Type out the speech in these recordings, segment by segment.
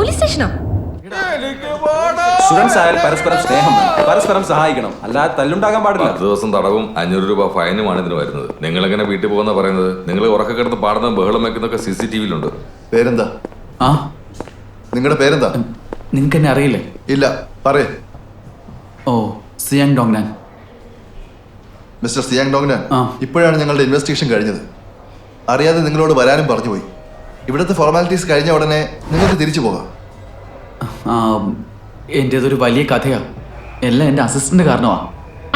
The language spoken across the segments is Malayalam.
പോലീസ് സ്റ്റേഷനോ? സ്റ്റുഡൻസ് ആയാൽ പരസ്പരം സ്നേഹം വേണം, പരസ്പരം സഹായിക്കണം, അല്ലാതെ തല്ലുണ്ടാകാൻ പാടില്ല. 10 ദിവസം തടവും 500 രൂപ ഫൈനുമാണ് ഇതിന് വരുന്നത്. നിങ്ങൾ എങ്ങനെ വീട്ടിൽ പോകുന്ന പറയുന്നത്? നിങ്ങൾ ഉറക്കം കിടന്ന് പാടുന്ന ബഹളം വെക്കുന്നൊക്കെ CCTV-യിലുണ്ട്. പേരെന്താ? ആ, നിങ്ങളുടെ പേരെന്താ? നിങ്ങൾക്ക് എന്നെ അറിയില്ലേ? ഇല്ല, പറയേ. ഓ, സിയാങ് ഡോങ്നാൻ. മിസ്റ്റർ സിയാങ് ഡോങ്നാൻ, ആ. ഇപ്പോഴാണ് ഞങ്ങളുടെ ഇൻവെസ്റ്റിഗേഷൻ കഴിഞ്ഞത്. അറിയാതെ നിങ്ങളോട് വരാനും പറഞ്ഞുപോയി. ഇവിടുത്തെ ഫോർമാലിറ്റീസ് കഴിഞ്ഞ ഉടനെ നിങ്ങൾക്ക് തിരിച്ചു പോകാം. എൻ്റേതൊരു വലിയ കഥയാ. എല്ലാം എൻ്റെ അസിസ്റ്റന്റ് കാരണമാ.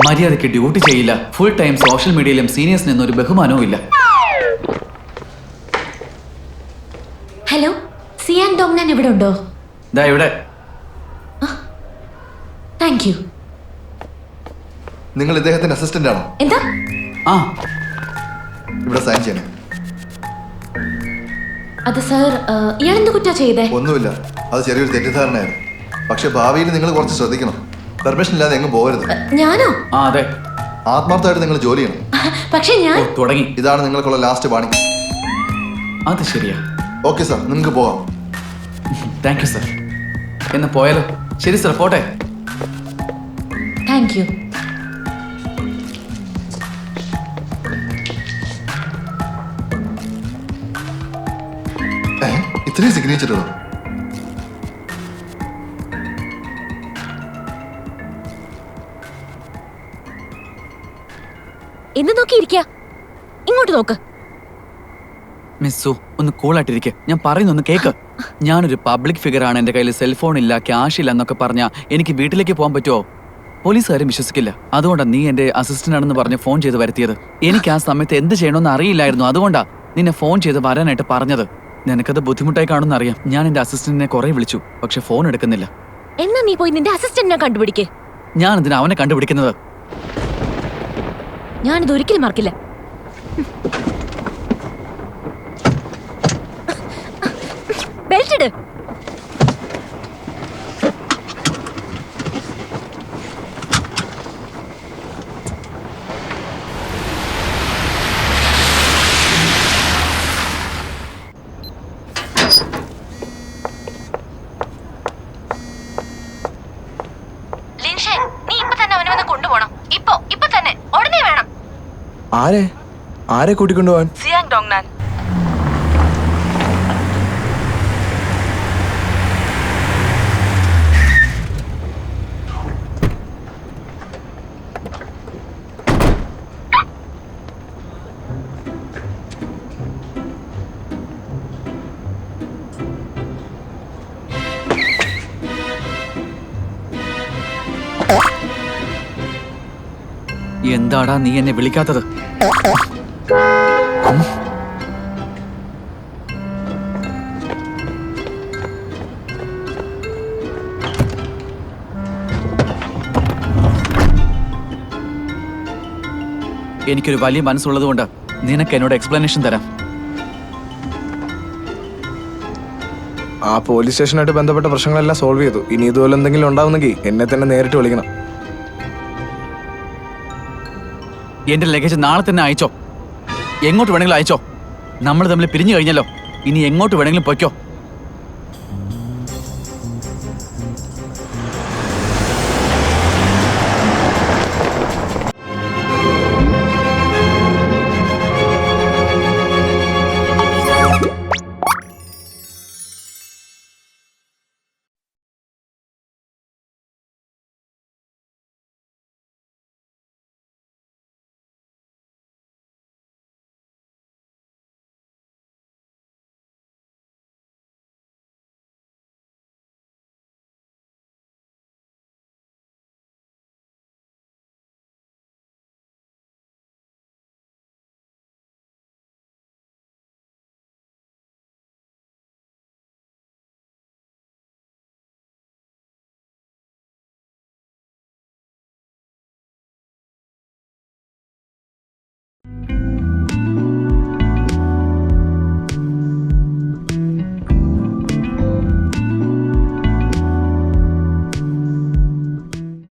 മര്യാദയ്ക്ക് ഡ്യൂട്ടി ചെയ്യില്ല, ഫുൾ ടൈം സോഷ്യൽ മീഡിയയിലും സീനിയേഴ്സിന് എന്നൊരു ബഹുമാനവും ഇല്ല. ഹലോ, സിയാങ് ഡോങ്നാൻ ഇവിടെ ഉണ്ടോ? ദാ ഇവിടെ. Thank you. നിങ്ങൾ ഇദ്ദേഹത്തിന്റെ അസിസ്റ്റന്റ് ആണോ? എന്താ? ആ, ഇവിടെ സൈൻ ചെയ്യണം. അത് സാർ, ഇയാളെന്ത് കുറ്റാ ചെയ്തേ? ഒന്നുമില്ല, അത് ചെറിയൊരു തെറ്റിദ്ധാരണയായിരുന്നു. പക്ഷെ ഭാവിയിൽ നിങ്ങൾ കുറച്ച് ശ്രദ്ധിക്കണം. പെർമിഷൻ ഇല്ലാതെ എങ്ങും പോകരുത്. ഞാനോ? ആ അതെ. ആത്മാർത്ഥമായിട്ട് നിങ്ങൾ ജോലി ചെയ്യണം. പക്ഷെ ഞാൻ ഓ, തുടങ്ങി. ഇതാണ് നിങ്ങൾക്കുള്ള ലാസ്റ്റ് വാണിംഗ്. അത് ശരിയാ. ഓക്കെ സാർ, നിങ്ങൾക്ക് പോകാം. Thank you sir. എന്നാ പോയാലോ? ശരി സർ, പോട്ടെ. Thank you. ഇത്രയും സിഗ്നേച്ചറുകളോ? എന്ത് നോക്കിയിരിക്ക? ഇങ്ങോട്ട് നോക്ക്. മിസ്സു, ഒന്ന് കൂളായിട്ടിരിക്കെ. ഞാൻ പറയുന്നൊന്ന് കേക്ക്. ഞാനൊരു പബ്ലിക് ഫിഗർ ആണ്. എൻ്റെ കയ്യിൽ സെൽഫോൺ ഇല്ല, ക്യാഷ് ഇല്ല എന്നൊക്കെ പറഞ്ഞാ എനിക്ക് വീട്ടിലേക്ക് പോകാൻ പറ്റുമോ? പോലീസുകാരും വിശ്വസിക്കില്ല. അതുകൊണ്ടാണ് നീ എൻ്റെ അസിസ്റ്റന്റ് ആണെന്ന് പറഞ്ഞ് ഫോൺ ചെയ്ത് വരുത്തിയത്. എനിക്ക് ആ സമയത്ത് എന്ത് ചെയ്യണമെന്ന് അറിയില്ലായിരുന്നു. അതുകൊണ്ടാ നിന്നെ ഫോൺ ചെയ്ത് വരാനായിട്ട് പറഞ്ഞത്. നിനക്കത് ബുദ്ധിമുട്ടായി കാണുമെന്ന് അറിയാം. ഞാൻ എൻ്റെ അസിസ്റ്റന്റിനെ കുറെ വിളിച്ചു, പക്ഷെ ഫോൺ എടുക്കുന്നില്ല. എന്നാ നീ പോയി നിന്റെ അസിസ്റ്റന്റിനെ കണ്ടുപിടിക്കേ. ഞാൻ എന്തിനാ അവനെ കണ്ടുപിടിക്കുന്നത്? ഞാനിത് ഒരിക്കലും മറക്കില്ല. ബെൽറ്റ് ഇട്. ലിൻഷൻ, നീ ഇപ്പൊ തന്നെ അവനെ വന്ന് കൊണ്ടുപോകണം. ഇപ്പൊ തന്നെ, ഉടനെ വേണം. ആരെ കൂട്ടിക്കൊണ്ടുപോവാൻ? സിയാങ് ഡോങ്നാൻ. എന്താടാ നീ എന്നെ വിളിക്കാത്തത്? എനിക്കൊരു വലിയ മനസ്സുള്ളത് കൊണ്ട് നിനക്ക് എന്നോട് എക്സ്പ്ലനേഷൻ തരാം. ആ പോലീസ് സ്റ്റേഷനായിട്ട് ബന്ധപ്പെട്ട പ്രശ്നങ്ങളെല്ലാം സോൾവ് ചെയ്തു. ഇനി ഇതുപോലെ എന്തെങ്കിലും ഉണ്ടാവുന്നെങ്കിൽ എന്നെ തന്നെ നേരിട്ട് വിളിക്കണം. എന്റെ ലഗേജ് നാളെ തന്നെ അയച്ചോ. എങ്ങോട്ട് വേണമെങ്കിലും അയച്ചോ. നമ്മൾ തമ്മിൽ പിരിഞ്ഞു കഴിഞ്ഞല്ലോ. ഇനി എങ്ങോട്ട് വേണമെങ്കിലും പൊയ്ക്കോ.